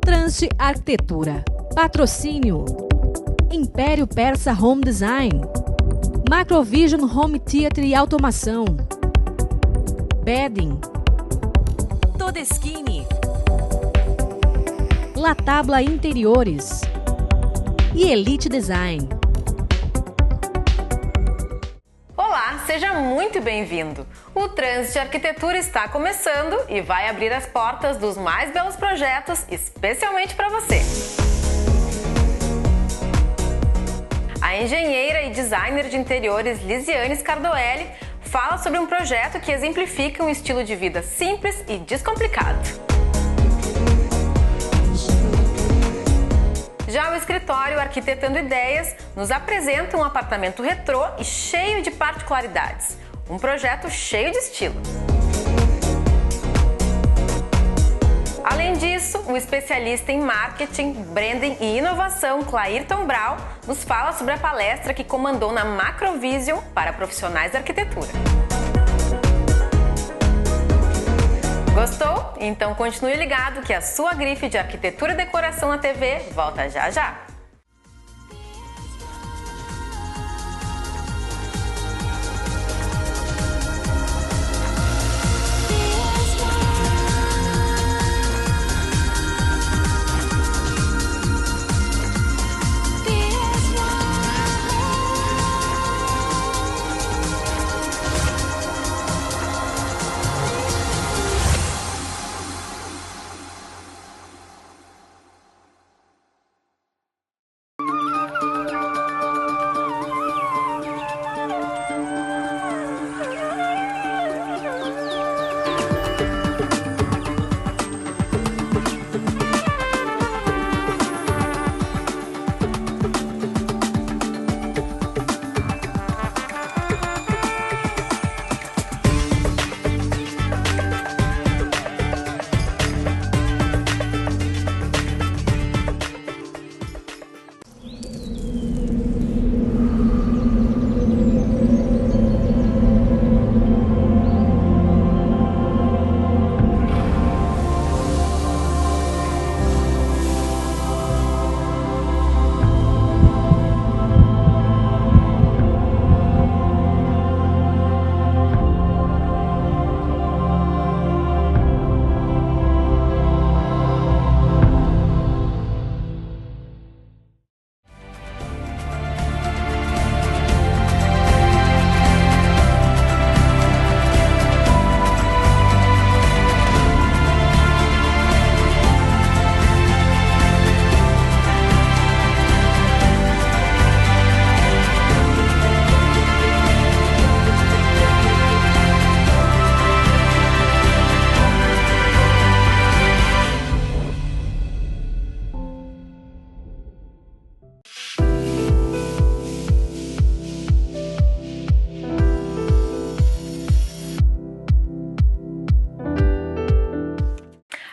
Tranche Arquitetura. Patrocínio: Império Persa Home Design, Macrovision Home Theater e Automação, Bedding, Todeskine, La Tabla Interiores e Elite Design. Olá, seja muito bem-vindo! O Trânsito de Arquitetura está começando e vai abrir as portas dos mais belos projetos, especialmente para você. A engenheira e designer de interiores Lisiane Scardoelli fala sobre um projeto que exemplifica um estilo de vida simples e descomplicado. Já o escritório Arquitetando Ideias nos apresenta um apartamento retrô e cheio de particularidades. Um projeto cheio de estilo. Além disso, o especialista em marketing, branding e inovação Clairton Brau nos fala sobre a palestra que comandou na Macrovision para profissionais da arquitetura. Gostou? Então continue ligado que a sua grife de arquitetura e decoração na TV volta já já!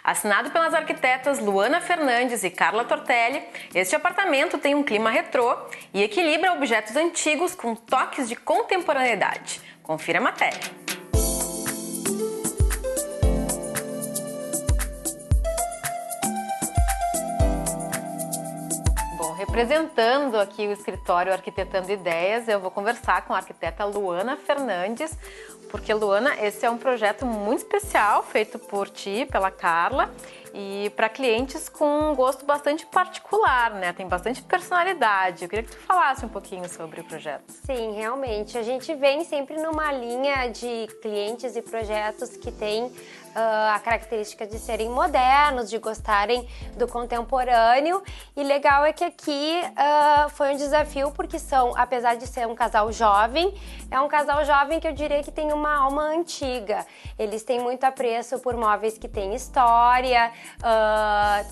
Assinado pelas arquitetas Luana Fernandes e Carla Tortelli, este apartamento tem um clima retrô e equilibra objetos antigos com toques de contemporaneidade. Confira a matéria. Bom, representando aqui o escritório Arquitetando Ideias, eu vou conversar com a arquiteta Luana Fernandes, porque, Luana, esse é um projeto muito especial, feito por ti, pela Carla, e para clientes com um gosto bastante particular, né? Tem bastante personalidade. Eu queria que tu falasse um pouquinho sobre o projeto. Sim, realmente. A gente vem sempre numa linha de clientes e projetos que têm a característica de serem modernos, de gostarem do contemporâneo. E legal é que aqui foi um desafio porque apesar de ser um casal jovem, é um casal jovem que eu diria que tem uma alma antiga. Eles têm muito apreço por móveis que têm história,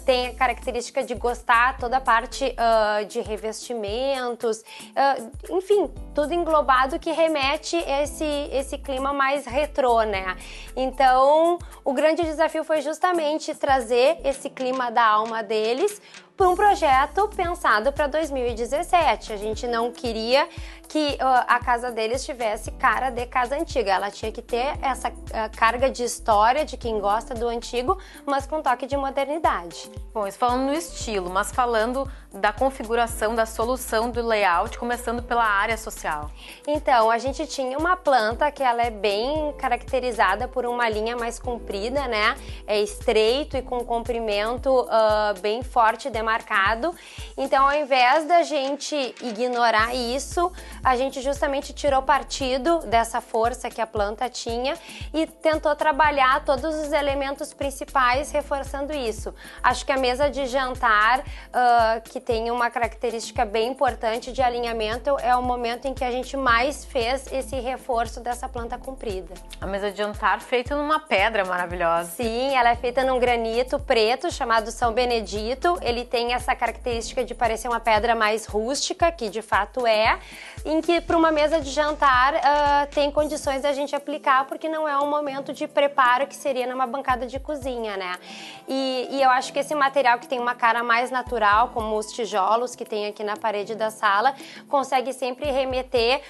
tem a característica de gostar toda a parte de revestimentos, enfim, tudo englobado que remete esse clima mais retrô, né? Então, o grande desafio foi justamente trazer esse clima da alma deles por um projeto pensado para 2017. A gente não queria que a casa deles tivesse cara de casa antiga. Ela tinha que ter essa carga de história de quem gosta do antigo, mas com toque de modernidade. Bom, isso falando no estilo, mas falando da configuração, da solução do layout, começando pela área social. Então, a gente tinha uma planta que ela é bem caracterizada por uma linha mais comprida, né? É estreito e com comprimento bem forte e demarcado. Então, ao invés da gente ignorar isso, a gente justamente tirou partido dessa força que a planta tinha e tentou trabalhar todos os elementos principais reforçando isso. Acho que a mesa de jantar, que tem uma característica bem importante de alinhamento, é o momento em que a gente mais fez esse reforço dessa planta comprida. A mesa de jantar feita numa pedra maravilhosa. Sim, ela é feita num granito preto chamado São Benedito. Ele tem essa característica de parecer uma pedra mais rústica, que de fato é, em que para uma mesa de jantar tem condições da gente aplicar, porque não é um momento de preparo que seria numa bancada de cozinha, né? E eu acho que esse material que tem uma cara mais natural, como os tijolos que tem aqui na parede da sala, consegue sempre remeter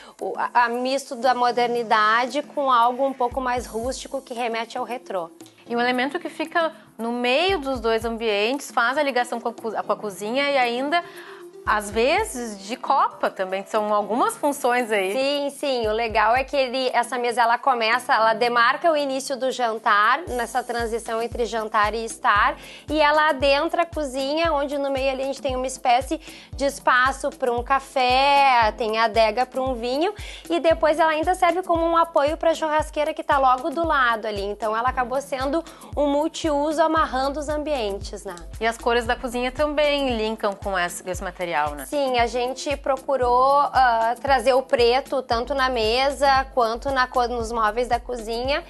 a misto da modernidade com algo um pouco mais rústico que remete ao retrô. E um elemento que fica no meio dos dois ambientes, faz a ligação com a cozinha e ainda, às vezes, de copa também. São algumas funções aí. Sim, sim. O legal é que essa mesa, ela demarca o início do jantar, nessa transição entre jantar e estar, e ela adentra a cozinha, onde no meio ali a gente tem uma espécie de espaço para um café, tem a adega para um vinho, e depois ela ainda serve como um apoio para a churrasqueira que está logo do lado ali. Então ela acabou sendo um multiuso, amarrando os ambientes, né? E as cores da cozinha também linkam com esse material. Né? Sim, a gente procurou trazer o preto tanto na mesa quanto nos móveis da cozinha,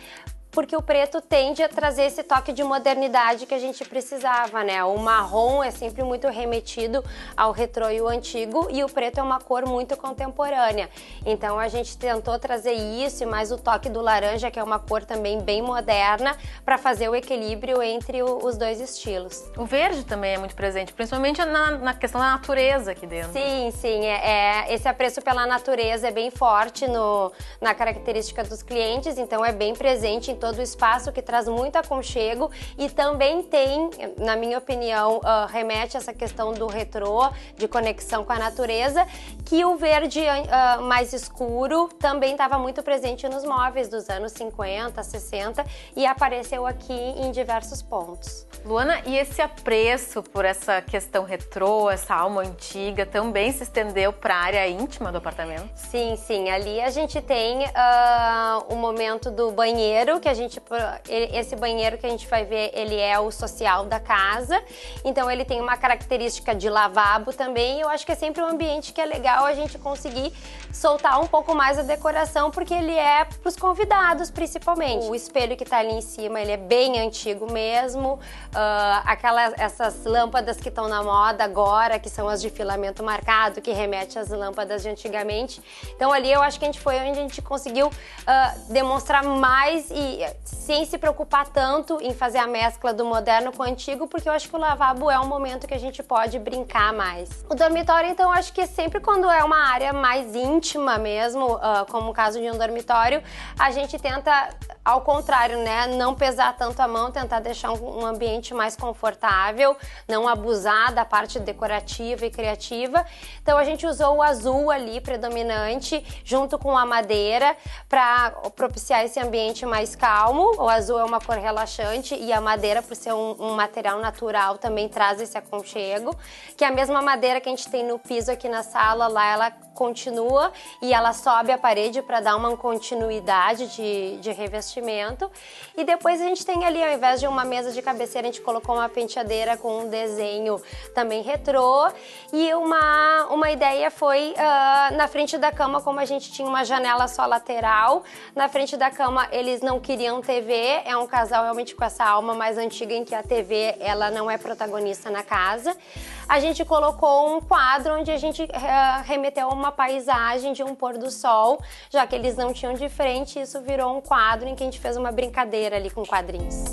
porque o preto tende a trazer esse toque de modernidade que a gente precisava, né? O marrom é sempre muito remetido ao retrô e o antigo, e o preto é uma cor muito contemporânea. Então a gente tentou trazer isso e mais o toque do laranja, que é uma cor também bem moderna, para fazer o equilíbrio entre os dois estilos. O verde também é muito presente, principalmente na questão da natureza aqui dentro. Sim, sim. Esse apreço pela natureza é bem forte na característica dos clientes, então é bem presente em todo o espaço, que traz muito aconchego e também tem, na minha opinião, remete a essa questão do retrô, de conexão com a natureza, que o verde mais escuro também estava muito presente nos móveis dos anos 50, 60 e apareceu aqui em diversos pontos. Luana, e esse apreço por essa questão retrô, essa alma antiga, também se estendeu para a área íntima do apartamento? Sim, sim. Ali a gente tem o momento do banheiro, que esse banheiro que a gente vai ver, ele é o social da casa. Então ele tem uma característica de lavabo também. Eu acho que é sempre um ambiente que é legal a gente conseguir soltar um pouco mais a decoração, porque ele é para os convidados, principalmente. O espelho que está ali em cima, ele é bem antigo mesmo. Essas lâmpadas que estão na moda agora, que são as de filamento marcado, que remete às lâmpadas de antigamente. Então ali eu acho que a gente foi onde a gente conseguiu demonstrar mais e sem se preocupar tanto em fazer a mescla do moderno com o antigo, porque eu acho que o lavabo é um momento que a gente pode brincar mais. O dormitório, então, eu acho que sempre quando é uma área mais íntima mesmo, como o caso de um dormitório, a gente tenta, ao contrário, né, não pesar tanto a mão, tentar deixar um ambiente mais confortável, não abusar da parte decorativa e criativa. Então a gente usou o azul ali predominante, junto com a madeira, para propiciar esse ambiente mais calmo. O azul é uma cor relaxante e a madeira, por ser um material natural, também traz esse aconchego, que é a mesma madeira que a gente tem no piso aqui na sala, lá ela continua e ela sobe a parede para dar uma continuidade de revestimento. E depois a gente tem ali, ao invés de uma mesa de cabeceira, a gente colocou uma penteadeira com um desenho também retrô. E uma ideia foi, na frente da cama, como a gente tinha uma janela só lateral, na frente da cama eles não queriam TV, é um casal realmente com essa alma mais antiga em que a TV ela não é protagonista na casa. A gente colocou um quadro onde a gente remeteu a uma paisagem de um pôr do sol, já que eles não tinham de frente, isso virou um quadro em que a gente fez uma brincadeira ali com quadrinhos.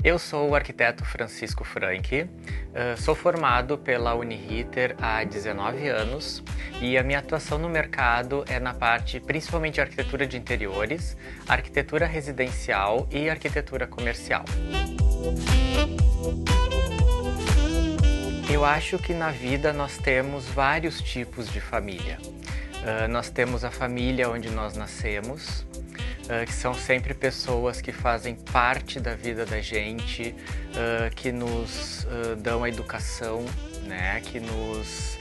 Eu sou o arquiteto Francisco Franck, sou formado pela Uniriter há 19 anos e a minha atuação no mercado é na parte principalmente de arquitetura de interiores, arquitetura residencial e arquitetura comercial. Eu acho que na vida nós temos vários tipos de família. Nós temos a família onde nós nascemos, que são sempre pessoas que fazem parte da vida da gente, que nos dão a educação, né? Que nos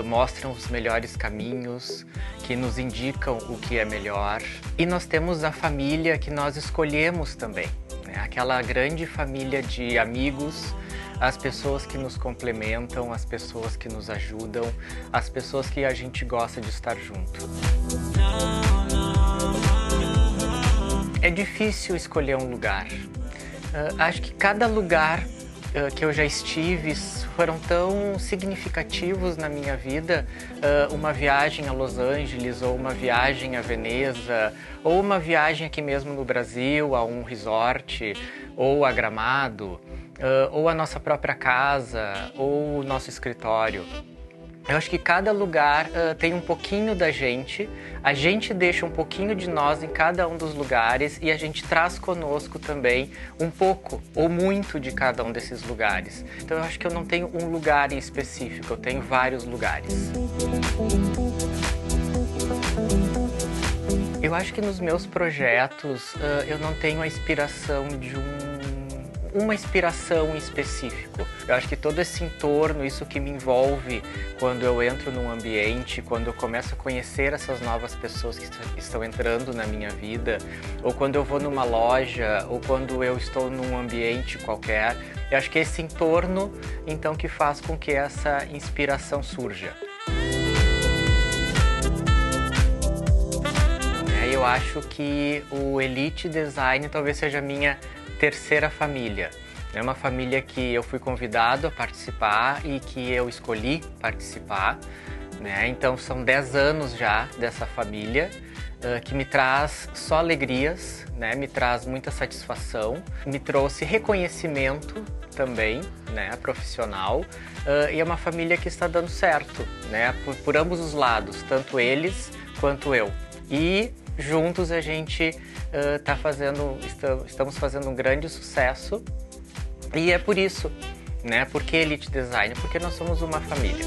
mostram os melhores caminhos, que nos indicam o que é melhor. E nós temos a família que nós escolhemos também, né? Aquela grande família de amigos, as pessoas que nos complementam, as pessoas que nos ajudam, as pessoas que a gente gosta de estar junto. É difícil escolher um lugar. Acho que cada lugar que eu já estive foram tão significativos na minha vida. Uma viagem a Los Angeles, ou uma viagem a Veneza, ou uma viagem aqui mesmo no Brasil, a um resort, ou a Gramado, ou a nossa própria casa, ou o nosso escritório. Eu acho que cada lugar tem um pouquinho da gente, a gente deixa um pouquinho de nós em cada um dos lugares e a gente traz conosco também um pouco ou muito de cada um desses lugares. Então eu acho que eu não tenho um lugar em específico, eu tenho vários lugares. Eu acho que nos meus projetos eu não tenho a inspiração de uma inspiração em específico. Eu acho que todo esse entorno, isso que me envolve quando eu entro num ambiente, quando eu começo a conhecer essas novas pessoas que estão entrando na minha vida, ou quando eu vou numa loja, ou quando eu estou num ambiente qualquer, eu acho que é esse entorno, então, que faz com que essa inspiração surja. Eu acho que o Elite Design talvez seja a minha terceira família. É uma família que eu fui convidado a participar e que eu escolhi participar, né? Então são 10 anos já dessa família, que me traz só alegrias, né? Me traz muita satisfação, me trouxe reconhecimento também, né? Profissional, e é uma família que está dando certo, né? Por ambos os lados, tanto eles quanto eu. E juntos a gente estamos fazendo um grande sucesso, e é por isso, né? Porque Elite Design? Porque nós somos uma família.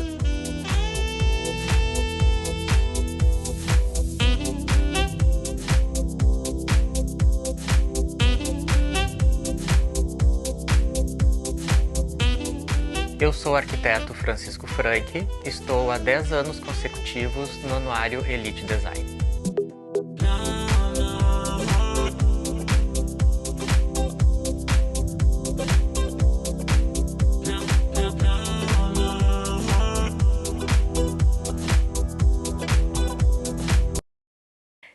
Eu sou o arquiteto Francisco Franck, estou há 10 anos consecutivos no anuário Elite Design.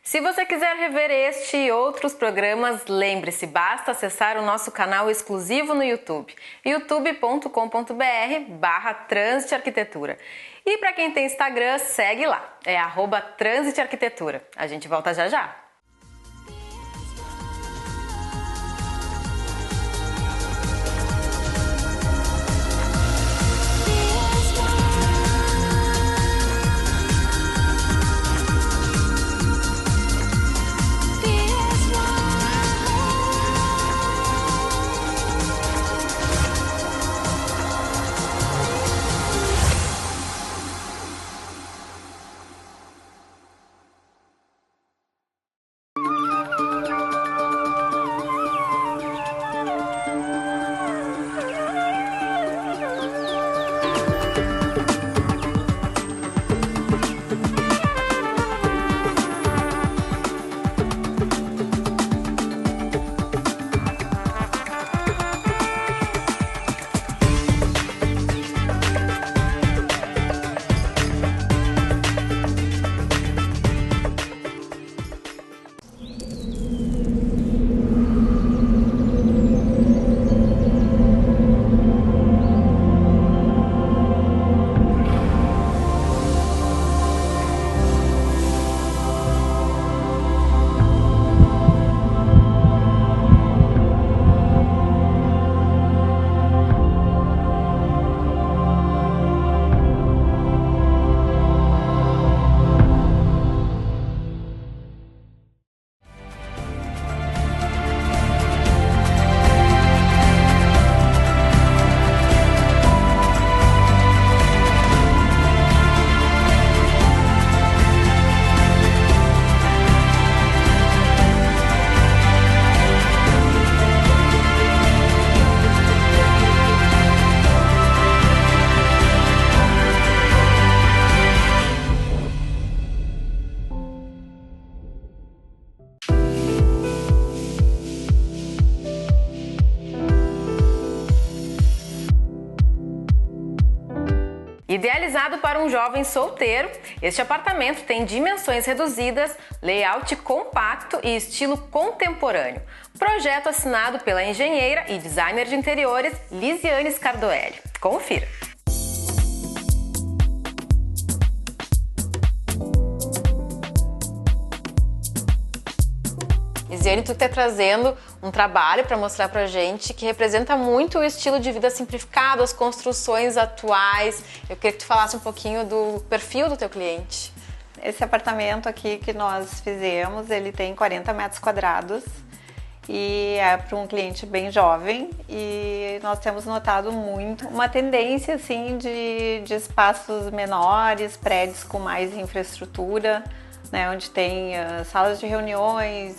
Se você quiser rever este e outros programas, lembre-se, basta acessar o nosso canal exclusivo no YouTube, youtube.com.br/transitearquitetura. E para quem tem Instagram, segue lá, é @transitearquitetura. A gente volta já já. Idealizado para um jovem solteiro, este apartamento tem dimensões reduzidas, layout compacto e estilo contemporâneo. Projeto assinado pela engenheira e designer de interiores Lisiane Scardoelli. Confira! Lisiane, tu está trazendo um trabalho para mostrar para a gente que representa muito o estilo de vida simplificado, as construções atuais. Eu queria que tu falasse um pouquinho do perfil do teu cliente. Esse apartamento aqui que nós fizemos, ele tem 40 metros quadrados e é para um cliente bem jovem, e nós temos notado muito uma tendência assim de espaços menores, prédios com mais infraestrutura, né, onde tem salas de reuniões,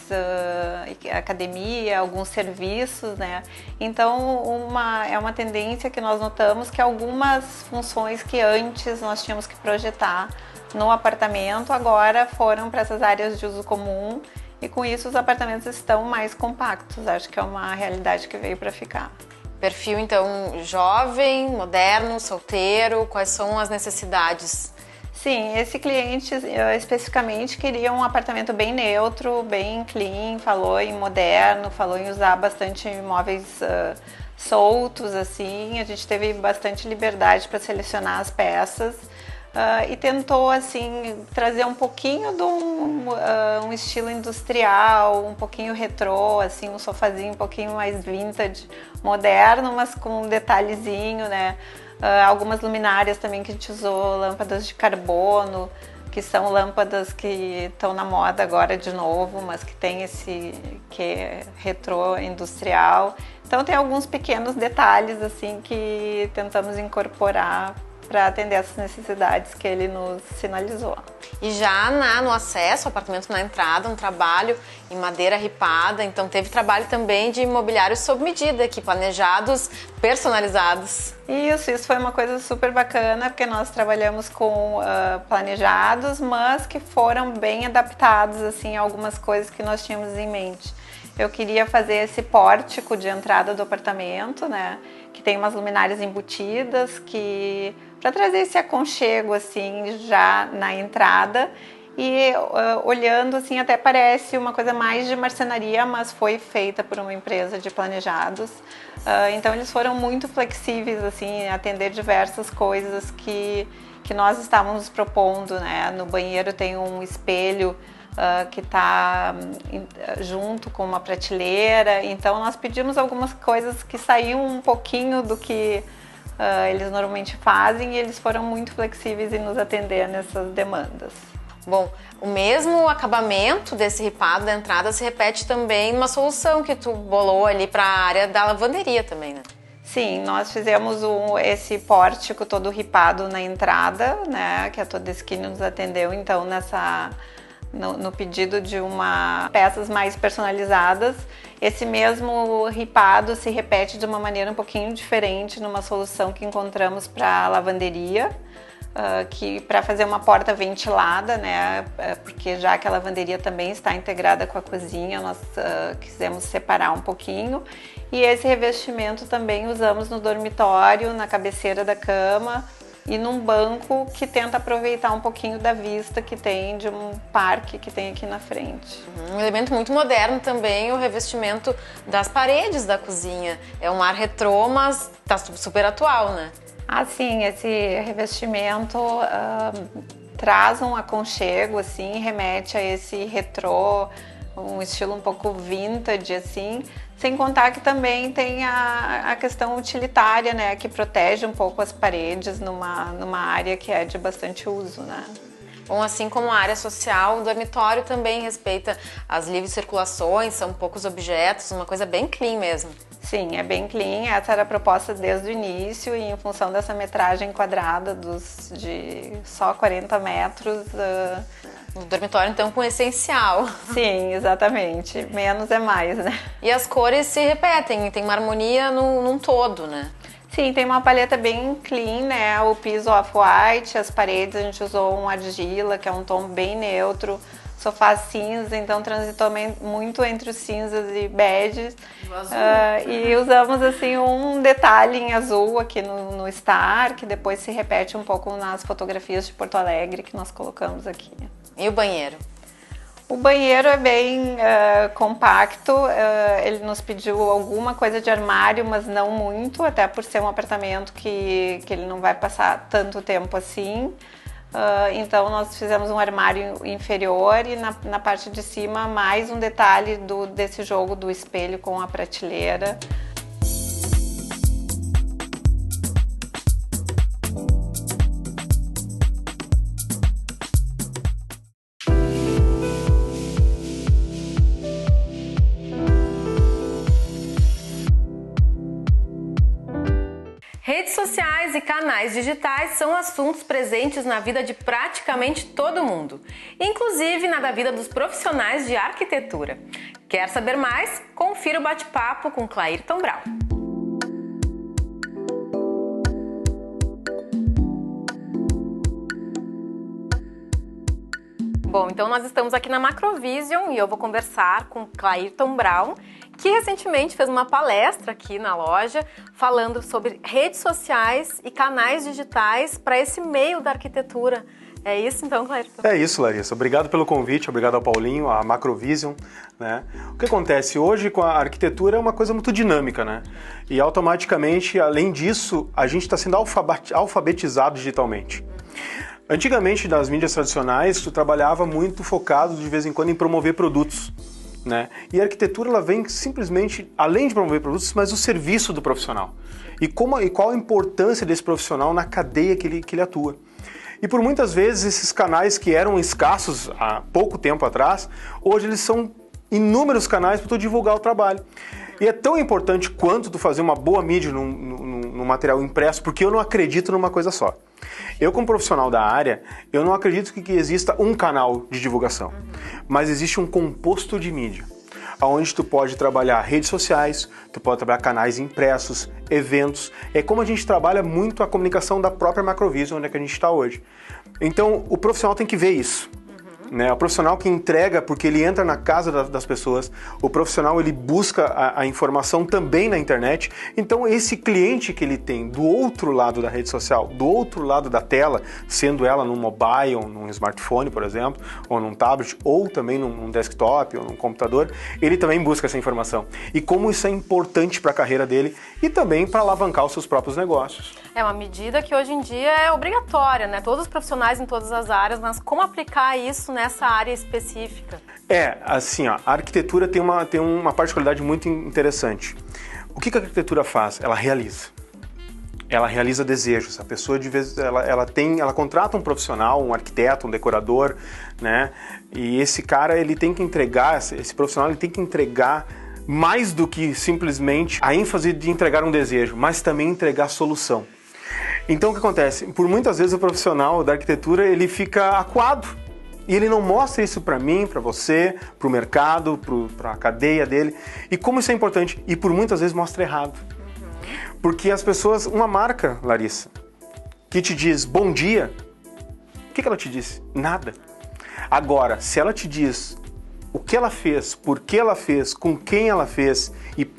academia, alguns serviços, né? Então é uma tendência que nós notamos que algumas funções que antes nós tínhamos que projetar no apartamento agora foram para essas áreas de uso comum, e com isso os apartamentos estão mais compactos. Acho que é uma realidade que veio para ficar. Perfil então jovem, moderno, solteiro, quais são as necessidades? Sim, esse cliente especificamente queria um apartamento bem neutro, bem clean, falou em moderno, falou em usar bastante móveis soltos, assim. A gente teve bastante liberdade para selecionar as peças e tentou assim trazer um pouquinho de um estilo industrial, um pouquinho retrô, assim, um sofazinho um pouquinho mais vintage, moderno, mas com um detalhezinho, né? Algumas luminárias também que a gente usou, lâmpadas de carbono, que são lâmpadas que estão na moda agora de novo, mas que tem esse que é retrô industrial. Então tem alguns pequenos detalhes assim que tentamos incorporar para atender essas necessidades que ele nos sinalizou. E já no acesso, ao apartamento na entrada, um trabalho em madeira ripada, então teve trabalho também de mobiliários sob medida aqui, planejados, personalizados. Isso foi uma coisa super bacana, porque nós trabalhamos com planejados, mas que foram bem adaptados assim, a algumas coisas que nós tínhamos em mente. Eu queria fazer esse pórtico de entrada do apartamento, né, que tem umas luminárias embutidas, que para trazer esse aconchego assim já na entrada, e olhando assim até parece uma coisa mais de marcenaria, mas foi feita por uma empresa de planejados. Então eles foram muito flexíveis assim, atender diversas coisas que nós estávamos propondo, né? No banheiro tem um espelho que está junto com uma prateleira, então nós pedimos algumas coisas que saíam um pouquinho do que eles normalmente fazem, e eles foram muito flexíveis em nos atender nessas demandas. Bom, o mesmo acabamento desse ripado da entrada se repete também numa solução que tu bolou ali para a área da lavanderia também, né? Sim, nós fizemos esse pórtico todo ripado na entrada, né, que a Toda Esquina nos atendeu, então no pedido de peças mais personalizadas. Esse mesmo ripado se repete de uma maneira um pouquinho diferente numa solução que encontramos para a lavanderia, que para fazer uma porta ventilada, né, porque já que a lavanderia também está integrada com a cozinha, nós quisemos separar um pouquinho. E esse revestimento também usamos no dormitório, na cabeceira da cama, e num banco que tenta aproveitar um pouquinho da vista que tem de um parque que tem aqui na frente. Um elemento muito moderno também, o revestimento das paredes da cozinha. É um ar retrô, mas tá super atual, né? Ah, sim, esse revestimento traz um aconchego, assim, remete a esse retrô, um estilo um pouco vintage, assim, sem contar que também tem a questão utilitária, né, que protege um pouco as paredes numa área que é de bastante uso, né. Bom, assim como a área social, o dormitório também respeita as livres circulações, são poucos objetos, uma coisa bem clean mesmo. Sim, é bem clean, essa era a proposta desde o início, e em função dessa metragem quadrada de só 40 metros... O dormitório, então, com o essencial. Sim, exatamente. Menos é mais, né? E as cores se repetem, tem uma harmonia num todo, né? Sim, tem uma paleta bem clean, né? O piso off-white, as paredes a gente usou um argila, que é um tom bem neutro. sofás cinza, então transitou muito entre os cinzas e beges. E usamos assim um detalhe em azul aqui no Star, que depois se repete um pouco nas fotografias de Porto Alegre que nós colocamos aqui. E o banheiro? O banheiro é bem compacto, ele nos pediu alguma coisa de armário, mas não muito, até por ser um apartamento que ele não vai passar tanto tempo assim. Então nós fizemos um armário inferior e na parte de cima mais um detalhe desse jogo do espelho com a prateleira. Redes sociais e canais digitais são assuntos presentes na vida de praticamente todo mundo, inclusive na vida dos profissionais de arquitetura. Quer saber mais? Confira o bate-papo com Clairton Brown. Bom, então nós estamos aqui na Macrovision e eu vou conversar com Clairton Brown, que recentemente fez uma palestra aqui na loja falando sobre redes sociais e canais digitais para esse meio da arquitetura. É isso então, Clairton? É isso, Larissa. Obrigado pelo convite, obrigado ao Paulinho, à Macrovision, né? O que acontece hoje com a arquitetura é uma coisa muito dinâmica, né? E automaticamente, além disso, a gente está sendo alfabetizado digitalmente. Antigamente, nas mídias tradicionais, tu trabalhava muito focado de vez em quando em promover produtos, né? E a arquitetura ela vem simplesmente, além de promover produtos, mas o serviço do profissional. E qual a importância desse profissional na cadeia que ele atua. E por muitas vezes esses canais que eram escassos há pouco tempo atrás, hoje eles são inúmeros canais para tu divulgar o trabalho. E é tão importante quanto tu fazer uma boa mídia num material impresso, porque eu não acredito numa coisa só. Eu, como profissional da área, eu não acredito que exista um canal de divulgação, mas existe um composto de mídia, onde tu pode trabalhar redes sociais, tu pode trabalhar canais impressos, eventos. É como a gente trabalha muito a comunicação da própria Macrovision, onde é que a gente está hoje. Então, o profissional tem que ver isso. Né? O profissional que entrega, porque ele entra na casa das pessoas, o profissional ele busca a informação também na internet. Então esse cliente que ele tem do outro lado da rede social, do outro lado da tela, sendo ela num mobile, num smartphone, por exemplo, ou num tablet, ou também num desktop, ou num computador, ele também busca essa informação. E como isso é importante para a carreira dele e também para alavancar os seus próprios negócios. É uma medida que hoje em dia é obrigatória, né? Todos os profissionais em todas as áreas, mas como aplicar isso nessa área específica? Assim, ó, a arquitetura tem uma particularidade muito interessante. O que a arquitetura faz? Ela realiza. Ela realiza desejos. A pessoa, de vez, ela contrata um profissional, um arquiteto, um decorador, né? E esse cara, ele tem que entregar, esse profissional, ele tem que entregar mais do que simplesmente a ênfase de entregar um desejo, mas também entregar solução. Então o que acontece? Por muitas vezes o profissional da arquitetura ele fica acuado e ele não mostra isso para mim, para você, para o mercado, para a cadeia dele. E como isso é importante? E por muitas vezes mostra errado. Porque as pessoas, uma marca, Larissa, que te diz bom dia, o que ela te disse? Nada. Agora, se ela te diz o que ela fez, por que ela fez, com quem ela fez e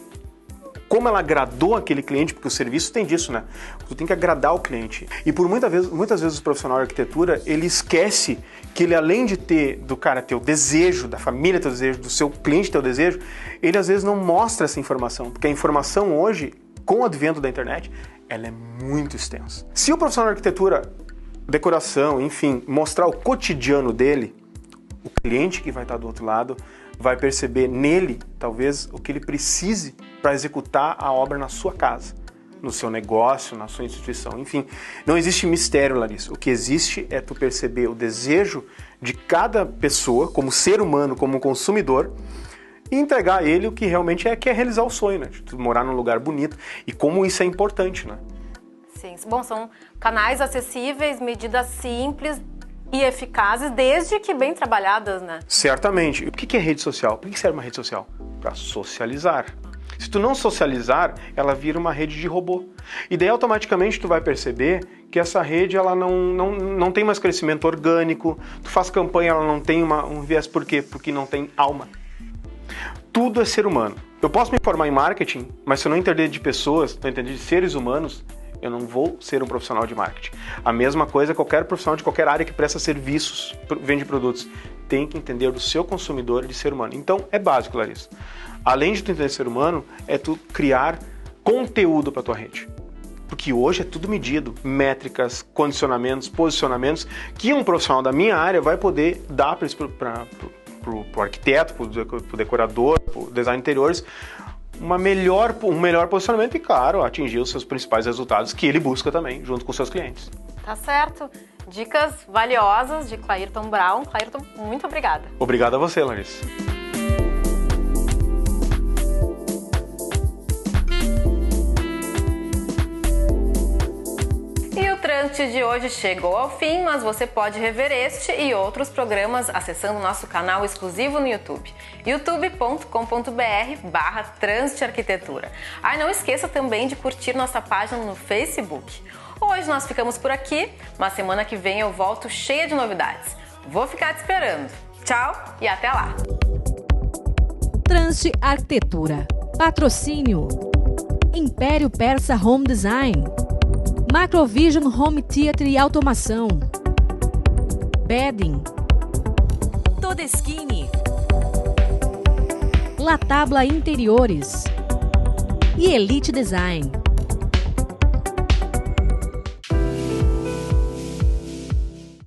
como ela agradou aquele cliente, porque o serviço tem disso, né? Tu tem que agradar o cliente. E por muitas vezes o profissional de arquitetura, ele esquece que ele, além de do cara ter o desejo, da família ter o desejo, do seu cliente ter o desejo, ele às vezes não mostra essa informação, porque a informação hoje, com o advento da internet, ela é muito extensa. Se o profissional de arquitetura, decoração, enfim, mostrar o cotidiano dele, o cliente que vai estar do outro lado vai perceber nele, talvez, o que ele precise para executar a obra na sua casa, no seu negócio, na sua instituição. Enfim, não existe mistério, Larissa. O que existe é tu perceber o desejo de cada pessoa, como ser humano, como consumidor, e entregar a ele o que realmente é realizar o sonho, né? De tu morar num lugar bonito. E como isso é importante, né? Sim. Bom, são canais acessíveis, medidas simples e eficazes, desde que bem trabalhadas, né? Certamente. O que é rede social? Por que serve uma rede social? Para socializar. Se tu não socializar, ela vira uma rede de robô. E daí automaticamente tu vai perceber que essa rede ela não tem mais crescimento orgânico, tu faz campanha, ela não tem um viés. Por quê? Porque não tem alma. Tudo é ser humano. Eu posso me formar em marketing, mas se eu não entender de pessoas, não entender de seres humanos, eu não vou ser um profissional de marketing. A mesma coisa qualquer profissional de qualquer área que presta serviços, vende produtos, tem que entender do seu consumidor de ser humano. Então é básico, Larissa. Além de tu entender ser humano, é tu criar conteúdo para tua rede. Porque hoje é tudo medido, métricas, condicionamentos, posicionamentos, que um profissional da minha área vai poder dar para o arquiteto, para o decorador, para o design de interiores, um melhor posicionamento e, claro, atingir os seus principais resultados que ele busca também, junto com seus clientes. Tá certo. Dicas valiosas de Clairton Brown. Clairton, muito obrigada. Obrigado a você, Larissa. O Trânsito de hoje chegou ao fim, mas você pode rever este e outros programas acessando o nosso canal exclusivo no YouTube, youtube.com.br/Trânsito Arquitetura. Não esqueça também de curtir nossa página no Facebook. Hoje nós ficamos por aqui, mas semana que vem eu volto cheia de novidades. Vou ficar te esperando. Tchau e até lá! Trânsito Arquitetura. Patrocínio. Império Persa Home Design. Macrovision Home Theatre e Automação. Bedding. Todeskine. La Tabla Interiores. E Elite Design.